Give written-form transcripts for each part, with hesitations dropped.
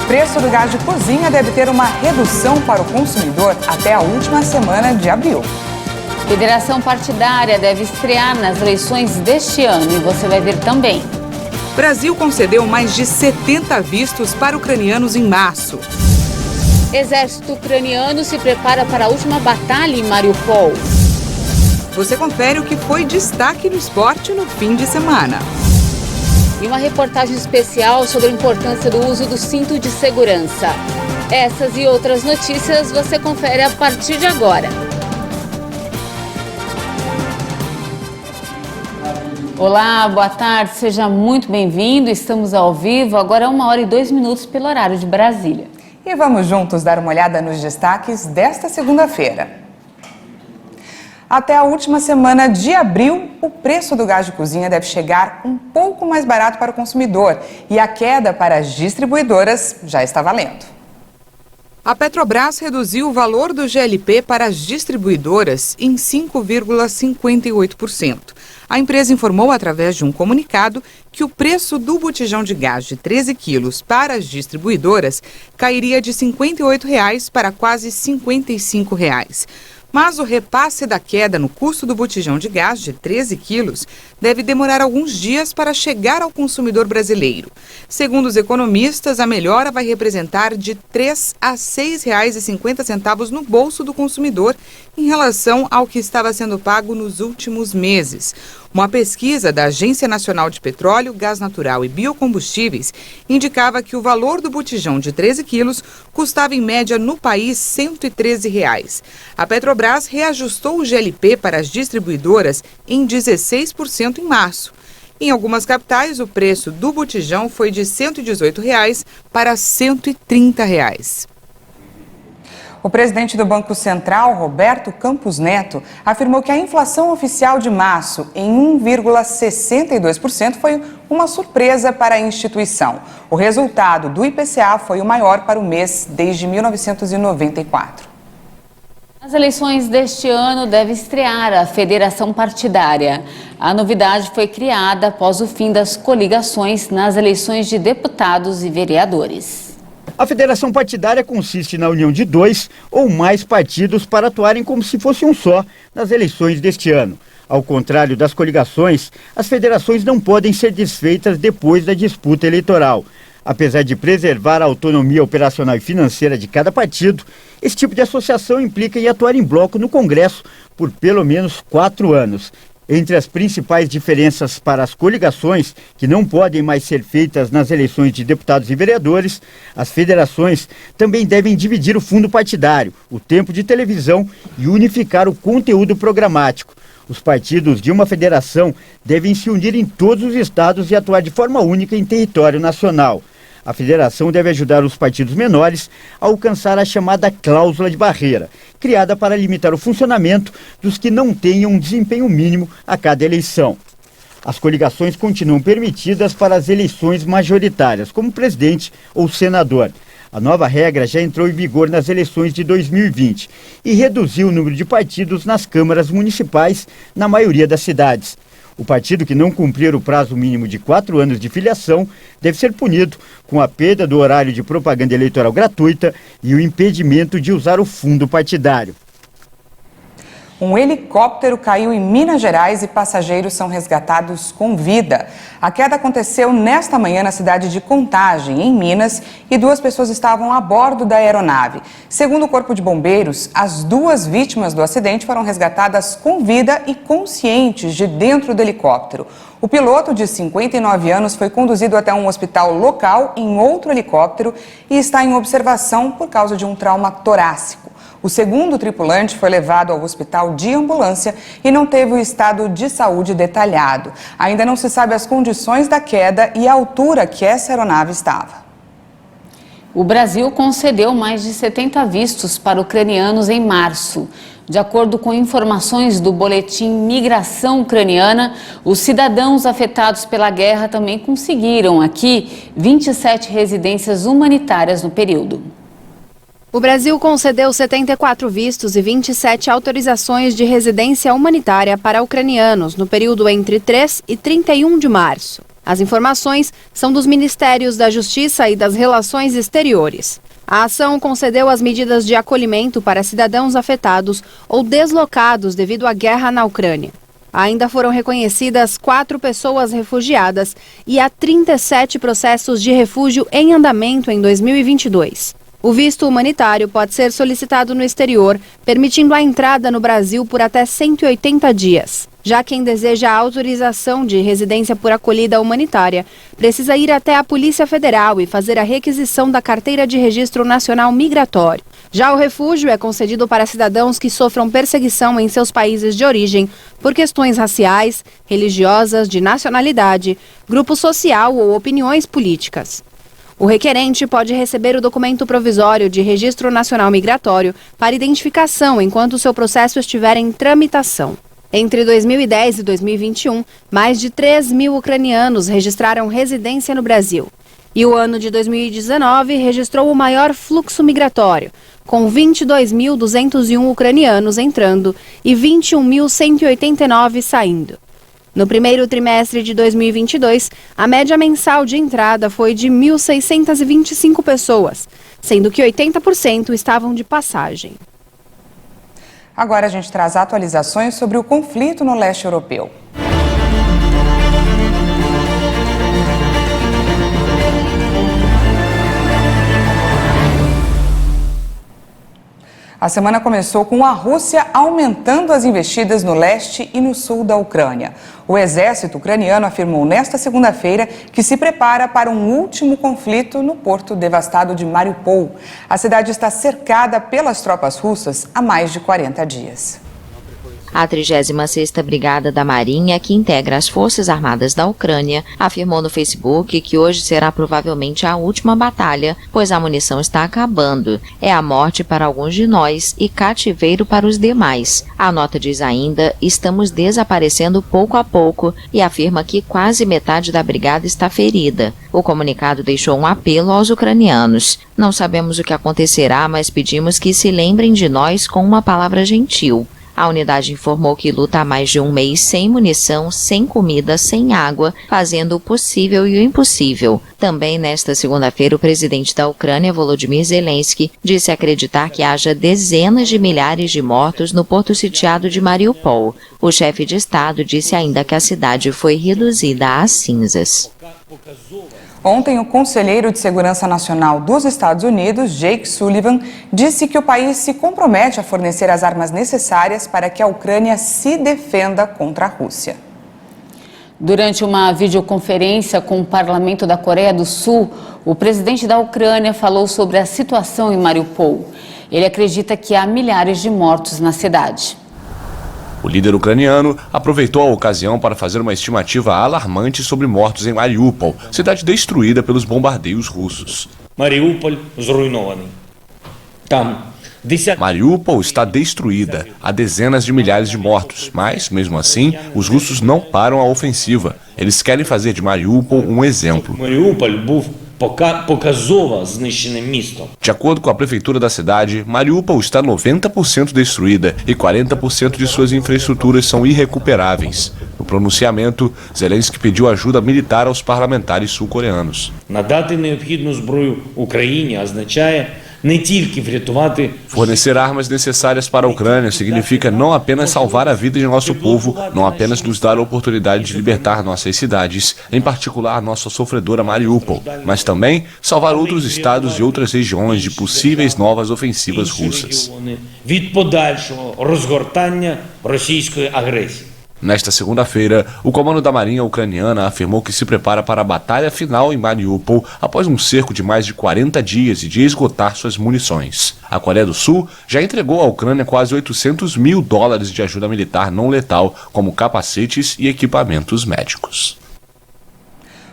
preço do gás de cozinha deve ter uma redução para o consumidor até a última semana de abril. Federação partidária deve estrear nas eleições deste ano e você vai ver também. Brasil concedeu mais de 70 vistos para ucranianos em março. Exército ucraniano se prepara para a última batalha em Mariupol. Você confere o que foi destaque no esporte no fim de semana. E uma reportagem especial sobre a importância do uso do cinto de segurança. Essas e outras notícias você confere a partir de agora. Olá, boa tarde, seja muito bem-vindo. Estamos ao vivo, agora é 1h02 pelo horário de Brasília. E vamos juntos dar uma olhada nos destaques desta segunda-feira. Até a última semana de abril, o preço do gás de cozinha deve chegar um pouco mais barato para o consumidor e a queda para as distribuidoras já está valendo. A Petrobras reduziu o valor do GLP para as distribuidoras em 5,58%. A empresa informou através de um comunicado que o preço do botijão de gás de 13 quilos para as distribuidoras cairia de R$ 58 para quase R$ 55. Mas o repasse da queda no custo do botijão de gás de 13 quilos deve demorar alguns dias para chegar ao consumidor brasileiro. Segundo os economistas, a melhora vai representar de R$ 3 a R$ 6,50 no bolso do consumidor em relação ao que estava sendo pago nos últimos meses. Uma pesquisa da Agência Nacional de Petróleo, Gás Natural e Biocombustíveis indicava que o valor do botijão de 13 quilos custava em média no país R$ 113. A Petrobras reajustou o GLP para as distribuidoras em 16% em março. Em algumas capitais, o preço do botijão foi de R$ 118 para R$ 130. O presidente do Banco Central, Roberto Campos Neto, afirmou que a inflação oficial de março, em 1,62%, foi uma surpresa para a instituição. O resultado do IPCA foi o maior para o mês desde 1994. Nas eleições deste ano deve estrear a Federação Partidária. A novidade foi criada após o fim das coligações nas eleições de deputados e vereadores. A federação partidária consiste na união de 2 ou mais partidos para atuarem como se fosse um só nas eleições deste ano. Ao contrário das coligações, as federações não podem ser desfeitas depois da disputa eleitoral. Apesar de preservar a autonomia operacional e financeira de cada partido, esse tipo de associação implica em atuar em bloco no Congresso por pelo menos 4 anos. Entre as principais diferenças para as coligações, que não podem mais ser feitas nas eleições de deputados e vereadores, as federações também devem dividir o fundo partidário, o tempo de televisão e unificar o conteúdo programático. Os partidos de uma federação devem se unir em todos os estados e atuar de forma única em território nacional. A federação deve ajudar os partidos menores a alcançar a chamada cláusula de barreira, criada para limitar o funcionamento dos que não tenham um desempenho mínimo a cada eleição. As coligações continuam permitidas para as eleições majoritárias, como presidente ou senador. A nova regra já entrou em vigor nas eleições de 2020 e reduziu o número de partidos nas câmaras municipais na maioria das cidades. O partido que não cumprir o prazo mínimo de 4 anos de filiação deve ser punido com a perda do horário de propaganda eleitoral gratuita e o impedimento de usar o fundo partidário. Um helicóptero caiu em Minas Gerais e passageiros são resgatados com vida. A queda aconteceu nesta manhã na cidade de Contagem, em Minas, e 2 pessoas estavam a bordo da aeronave. Segundo o Corpo de Bombeiros, as 2 vítimas do acidente foram resgatadas com vida e conscientes de dentro do helicóptero. O piloto, de 59 anos, foi conduzido até um hospital local em outro helicóptero e está em observação por causa de um trauma torácico. O segundo tripulante foi levado ao hospital de ambulância e não teve o estado de saúde detalhado. Ainda não se sabe as condições da queda e a altura que essa aeronave estava. O Brasil concedeu mais de 70 vistos para ucranianos em março. De acordo com informações do boletim Migração Ucraniana, os cidadãos afetados pela guerra também conseguiram aqui 27 residências humanitárias no período. O Brasil concedeu 74 vistos e 27 autorizações de residência humanitária para ucranianos no período entre 3 e 31 de março. As informações são dos Ministérios da Justiça e das Relações Exteriores. A ação concedeu as medidas de acolhimento para cidadãos afetados ou deslocados devido à guerra na Ucrânia. Ainda foram reconhecidas 4 pessoas refugiadas e há 37 processos de refúgio em andamento em 2022. O visto humanitário pode ser solicitado no exterior, permitindo a entrada no Brasil por até 180 dias. Já quem deseja a autorização de residência por acolhida humanitária precisa ir até a Polícia Federal e fazer a requisição da Carteira de Registro Nacional Migratório. Já o refúgio é concedido para cidadãos que sofram perseguição em seus países de origem por questões raciais, religiosas, de nacionalidade, grupo social ou opiniões políticas. O requerente pode receber o documento provisório de Registro Nacional Migratório para identificação enquanto seu processo estiver em tramitação. Entre 2010 e 2021, mais de 3.000 ucranianos registraram residência no Brasil. E o ano de 2019 registrou o maior fluxo migratório, com 22.201 ucranianos entrando e 21.189 saindo. No primeiro trimestre de 2022, a média mensal de entrada foi de 1.625 pessoas, sendo que 80% estavam de passagem. Agora a gente traz atualizações sobre o conflito no leste europeu. A semana começou com a Rússia aumentando as investidas no leste e no sul da Ucrânia. O exército ucraniano afirmou nesta segunda-feira que se prepara para um último conflito no porto devastado de Mariupol. A cidade está cercada pelas tropas russas há mais de 40 dias. A 36ª Brigada da Marinha, que integra as Forças Armadas da Ucrânia, afirmou no Facebook que hoje será provavelmente a última batalha, pois a munição está acabando. É a morte para alguns de nós e cativeiro para os demais. A nota diz ainda: estamos desaparecendo pouco a pouco, e afirma que quase metade da brigada está ferida. O comunicado deixou um apelo aos ucranianos. Não sabemos o que acontecerá, mas pedimos que se lembrem de nós com uma palavra gentil. A unidade informou que luta há mais de um mês sem munição, sem comida, sem água, fazendo o possível e o impossível. Também nesta segunda-feira, o presidente da Ucrânia, Volodymyr Zelensky, disse acreditar que haja dezenas de milhares de mortos no porto sitiado de Mariupol. O chefe de Estado disse ainda que a cidade foi reduzida a cinzas. Ontem, o conselheiro de Segurança Nacional dos Estados Unidos, Jake Sullivan, disse que o país se compromete a fornecer as armas necessárias para que a Ucrânia se defenda contra a Rússia. Durante uma videoconferência com o parlamento da Coreia do Sul, o presidente da Ucrânia falou sobre a situação em Mariupol. Ele acredita que há milhares de mortos na cidade. O líder ucraniano aproveitou a ocasião para fazer uma estimativa alarmante sobre mortos em Mariupol, cidade destruída pelos bombardeios russos. Mariupol está destruída, há dezenas de milhares de mortos, mas, mesmo assim, os russos não param a ofensiva. Eles querem fazer de Mariupol um exemplo. De acordo com a prefeitura da cidade, Mariupol está 90% destruída e 40% de suas infraestruturas são irrecuperáveis. No pronunciamento, Zelensky pediu ajuda militar aos parlamentares sul-coreanos. Fornecer armas necessárias para a Ucrânia significa não apenas salvar a vida de nosso povo, não apenas nos dar a oportunidade de libertar nossas cidades, em particular nossa sofredora Mariupol, mas também salvar outros estados e outras regiões de possíveis novas ofensivas russas. Nesta segunda-feira, o comando da Marinha ucraniana afirmou que se prepara para a batalha final em Mariupol após um cerco de mais de 40 dias e de esgotar suas munições. A Coreia do Sul já entregou à Ucrânia quase $800 mil de ajuda militar não letal, como capacetes e equipamentos médicos.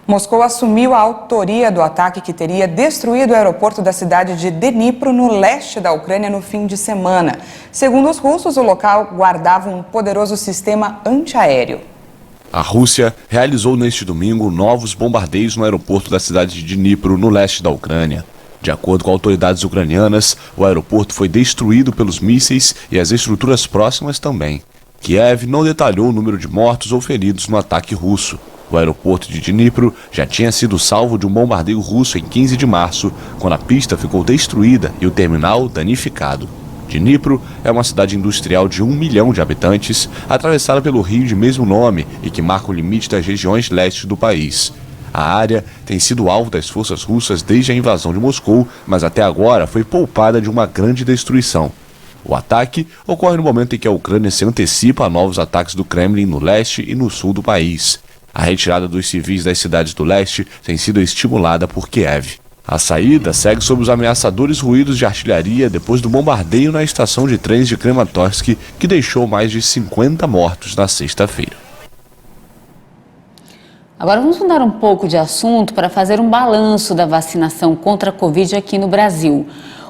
Moscou assumiu a autoria do ataque que teria destruído o aeroporto da cidade de Dnipro, no leste da Ucrânia, no fim de semana. Segundo os russos, o local guardava um poderoso sistema antiaéreo. A Rússia realizou neste domingo novos bombardeios no aeroporto da cidade de Dnipro, no leste da Ucrânia. De acordo com autoridades ucranianas, o aeroporto foi destruído pelos mísseis e as estruturas próximas também. Kiev não detalhou o número de mortos ou feridos no ataque russo. O aeroporto de Dnipro já tinha sido salvo de um bombardeio russo em 15 de março, quando a pista ficou destruída e o terminal danificado. Dnipro é uma cidade industrial de 1 milhão de habitantes, atravessada pelo rio de mesmo nome e que marca o limite das regiões leste do país. A área tem sido alvo das forças russas desde a invasão de Moscou, mas até agora foi poupada de uma grande destruição. O ataque ocorre no momento em que a Ucrânia se antecipa a novos ataques do Kremlin no leste e no sul do país. A retirada dos civis das cidades do leste tem sido estimulada por Kiev. A saída segue sob os ameaçadores ruídos de artilharia depois do bombardeio na estação de trens de Kramatorsk, que deixou mais de 50 mortos na sexta-feira. Agora vamos mudar um pouco de assunto para fazer um balanço da vacinação contra a Covid aqui no Brasil.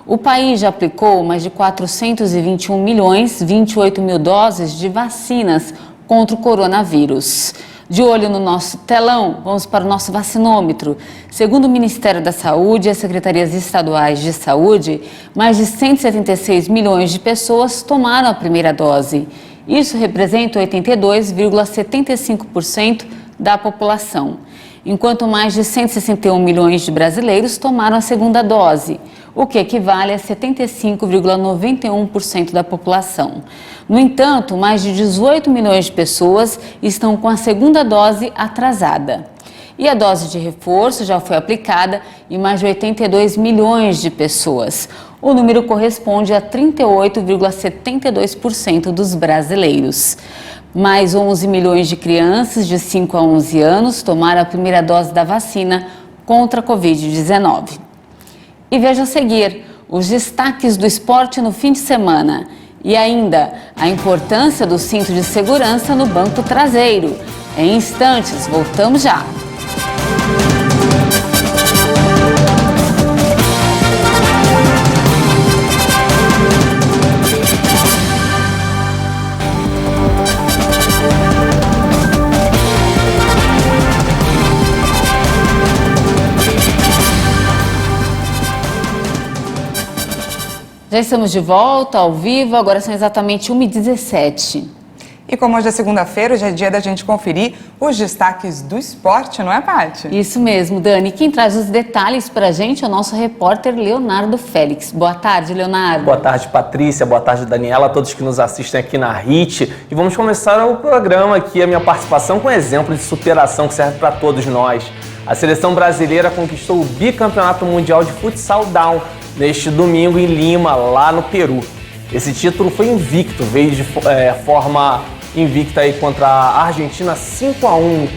O país já aplicou mais de 421.028.000 doses de vacinas contra o coronavírus. De olho no nosso telão, vamos para o nosso vacinômetro. Segundo o Ministério da Saúde e as secretarias estaduais de saúde, mais de 176 milhões de pessoas tomaram a primeira dose. Isso representa 82,75% da população, enquanto mais de 161 milhões de brasileiros tomaram a segunda dose, o que equivale a 75,91% da população. No entanto, mais de 18 milhões de pessoas estão com a segunda dose atrasada. E a dose de reforço já foi aplicada em mais de 82 milhões de pessoas. O número corresponde a 38,72% dos brasileiros. Mais 11 milhões de crianças de 5 a 11 anos tomaram a primeira dose da vacina contra a Covid-19. E veja a seguir os destaques do esporte no fim de semana. E ainda a importância do cinto de segurança no banco traseiro. Em instantes, voltamos já. Já estamos de volta, ao vivo, agora são exatamente 1h17. E como hoje é segunda-feira, hoje é dia da gente conferir os destaques do esporte, não é, Paty? Isso mesmo, Dani. Quem traz os detalhes pra gente é o nosso repórter Leonardo Félix. Boa tarde, Leonardo. Boa tarde, Patrícia. Boa tarde, Daniela, a todos que nos assistem aqui na HIT. E vamos começar o programa aqui, a minha participação, com um exemplo de superação que serve para todos nós. A seleção brasileira conquistou o bicampeonato mundial de futsal down neste domingo em Lima, lá no Peru. Esse título foi invicto, veio de forma invicta aí contra a Argentina 5-1,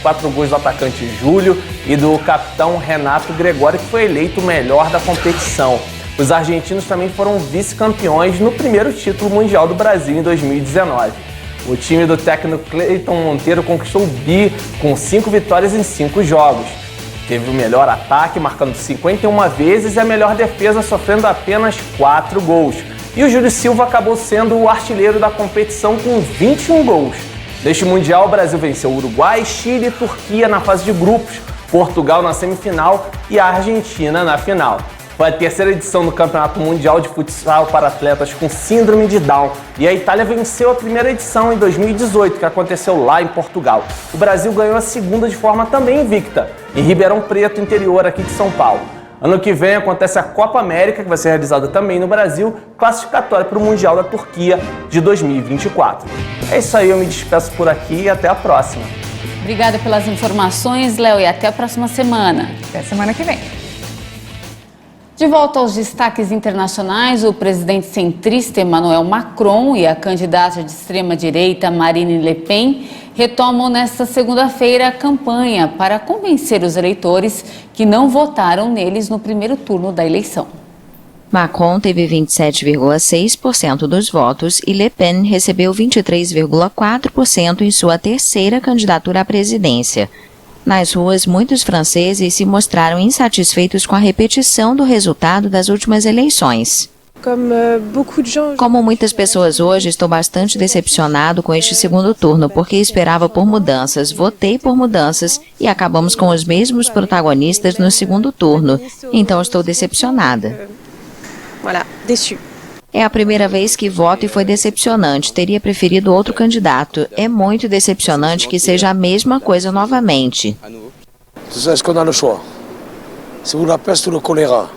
4 gols do atacante Júlio e do capitão Renato Gregório, que foi eleito o melhor da competição. Os argentinos também foram vice-campeões no primeiro título mundial do Brasil em 2019. O time do técnico Cleiton Monteiro conquistou o bi com 5 vitórias em 5 jogos. Teve o melhor ataque, marcando 51 vezes, e a melhor defesa, sofrendo apenas 4 gols. E o Júlio Silva acabou sendo o artilheiro da competição com 21 gols. Neste Mundial, o Brasil venceu o Uruguai, Chile e Turquia na fase de grupos, Portugal na semifinal e a Argentina na final. Foi a terceira edição do Campeonato Mundial de Futsal para atletas com síndrome de Down. E a Itália venceu a primeira edição em 2018, que aconteceu lá em Portugal. O Brasil ganhou a segunda de forma também invicta, em Ribeirão Preto, interior aqui de São Paulo. Ano que vem acontece a Copa América, que vai ser realizada também no Brasil, classificatória para o Mundial da Turquia de 2024. É isso aí, eu me despeço por aqui e até a próxima. Obrigada pelas informações, Léo, e até a próxima semana. Até semana que vem. De volta aos destaques internacionais, o presidente centrista Emmanuel Macron e a candidata de extrema-direita Marine Le Pen retomam nesta segunda-feira a campanha para convencer os eleitores que não votaram neles no primeiro turno da eleição. Macron teve 27,6% dos votos e Le Pen recebeu 23,4% em sua terceira candidatura à presidência. Nas ruas, muitos franceses se mostraram insatisfeitos com a repetição do resultado das últimas eleições. Como muitas pessoas hoje, estou bastante decepcionado com este segundo turno, porque esperava por mudanças, votei por mudanças e acabamos com os mesmos protagonistas no segundo turno. Então estou decepcionada. É a primeira vez que voto e foi decepcionante. Teria preferido outro candidato. É muito decepcionante que seja a mesma coisa novamente. Est-ce qu'on a le choix? C'est ou la peste ou le choléra?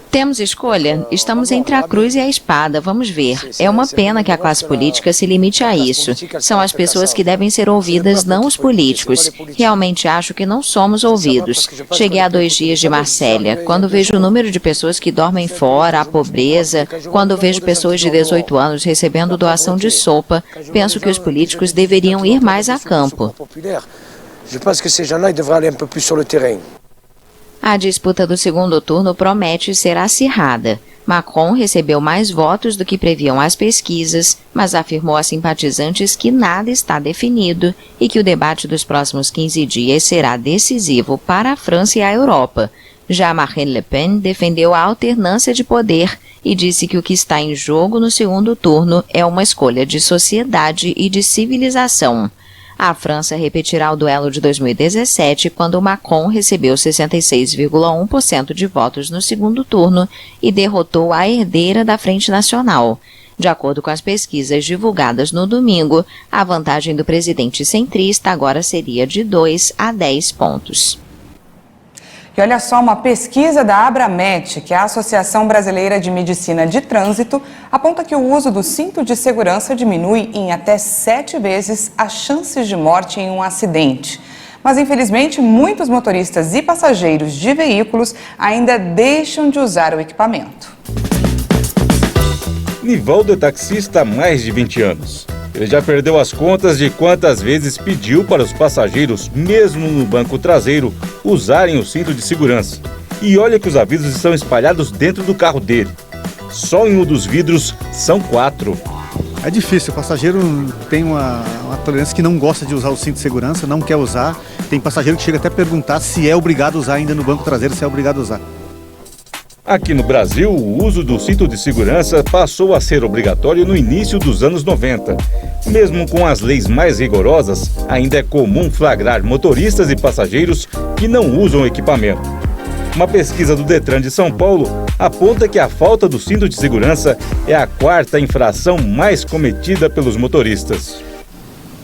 Temos escolha? Estamos entre a cruz e a espada, vamos ver. É uma pena que a classe política se limite a isso. São as pessoas que devem ser ouvidas, não os políticos. Realmente acho que não somos ouvidos. Cheguei há 2 dias de Marsella. Quando vejo o número de pessoas que dormem fora, a pobreza, quando vejo pessoas de 18 anos recebendo doação de sopa, penso que os políticos deveriam ir mais a campo. Je pense que ces gens-là devraient aller un peu plus sur le terrain. A disputa do segundo turno promete ser acirrada. Macron recebeu mais votos do que previam as pesquisas, mas afirmou a simpatizantes que nada está definido e que o debate dos próximos 15 dias será decisivo para a França e a Europa. Já Marine Le Pen defendeu a alternância de poder e disse que o que está em jogo no segundo turno é uma escolha de sociedade e de civilização. A França repetirá o duelo de 2017, quando Macron recebeu 66,1% de votos no segundo turno e derrotou a herdeira da Frente Nacional. De acordo com as pesquisas divulgadas no domingo, a vantagem do presidente centrista agora seria de 2 a 10 pontos. E olha só, uma pesquisa da Abramet, que é a Associação Brasileira de Medicina de Trânsito, aponta que o uso do cinto de segurança diminui em até 7 vezes as chances de morte em um acidente. Mas, infelizmente, muitos motoristas e passageiros de veículos ainda deixam de usar o equipamento. Nivaldo é taxista há mais de 20 anos. Ele já perdeu as contas de quantas vezes pediu para os passageiros, mesmo no banco traseiro, usarem o cinto de segurança. E olha que os avisos estão espalhados dentro do carro dele. Só em um dos vidros são 4. É difícil, o passageiro tem uma tolerância que não gosta de usar o cinto de segurança, não quer usar. Tem passageiro que chega até a perguntar se é obrigado a usar ainda no banco traseiro, se é obrigado a usar. Aqui no Brasil, o uso do cinto de segurança passou a ser obrigatório no início dos anos 90. Mesmo com as leis mais rigorosas, ainda é comum flagrar motoristas e passageiros que não usam equipamento. Uma pesquisa do Detran de São Paulo aponta que a falta do cinto de segurança é a 4ª infração mais cometida pelos motoristas.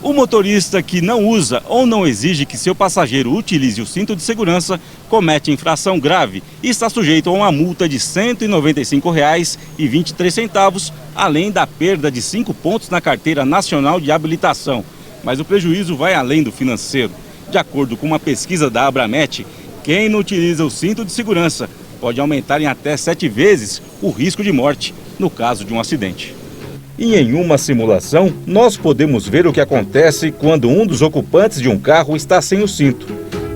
O motorista que não usa ou não exige que seu passageiro utilize o cinto de segurança comete infração grave e está sujeito a uma multa de R$ 195,23, além da perda de 5 pontos na Carteira Nacional de Habilitação. Mas o prejuízo vai além do financeiro. De acordo com uma pesquisa da Abramet, quem não utiliza o cinto de segurança pode aumentar em até 7 vezes o risco de morte no caso de um acidente. E em uma simulação, nós podemos ver o que acontece quando um dos ocupantes de um carro está sem o cinto.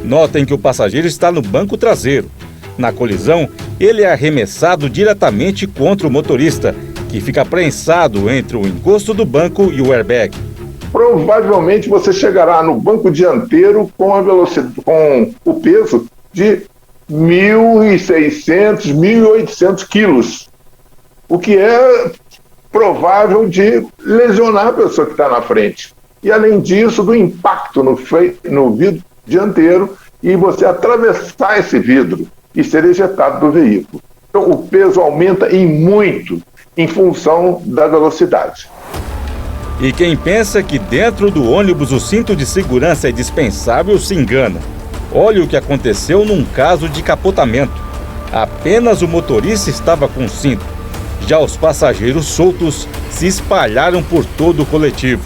Notem que o passageiro está no banco traseiro. Na colisão, ele é arremessado diretamente contra o motorista, que fica prensado entre o encosto do banco e o airbag. Provavelmente você chegará no banco dianteiro com a velocidade, com o peso de 1.600, 1.800 quilos, o que é provável de lesionar a pessoa que está na frente. E além disso, do impacto no vidro dianteiro e você atravessar esse vidro e ser ejetado do veículo. Então o peso aumenta em muito em função da velocidade. E quem pensa que dentro do ônibus o cinto de segurança é dispensável se engana. Olha o que aconteceu num caso de capotamento. Apenas o motorista estava com cinto. Já os passageiros soltos se espalharam por todo o coletivo.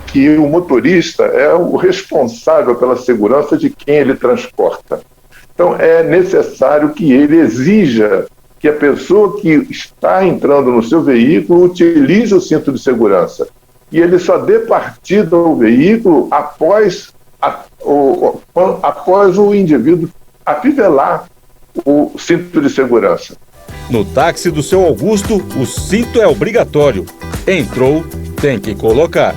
Que o motorista é o responsável pela segurança de quem ele transporta. Então é necessário que ele exija que a pessoa que está entrando no seu veículo utilize o cinto de segurança. E ele só dê partida ao veículo após o indivíduo afivelar o cinto de segurança. No táxi do seu Augusto, o cinto é obrigatório. Entrou, tem que colocar.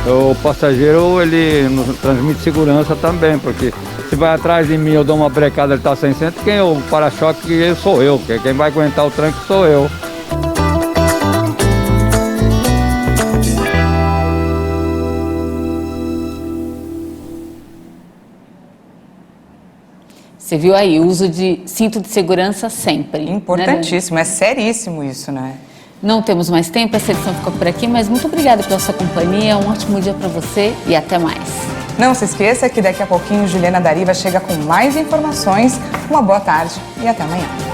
O passageiro, ele nos transmite segurança também, porque se vai atrás de mim, eu dou uma brecada, ele está sem cinto, quem é o para-choque sou eu, quem vai aguentar o tranco sou eu. Você viu aí, o uso de cinto de segurança sempre. Importantíssimo, é seríssimo isso, né? Não temos mais tempo, essa edição ficou por aqui, mas muito obrigada pela sua companhia, um ótimo dia para você e até mais. Não se esqueça que daqui a pouquinho Juliana Dariva chega com mais informações. Uma boa tarde e até amanhã.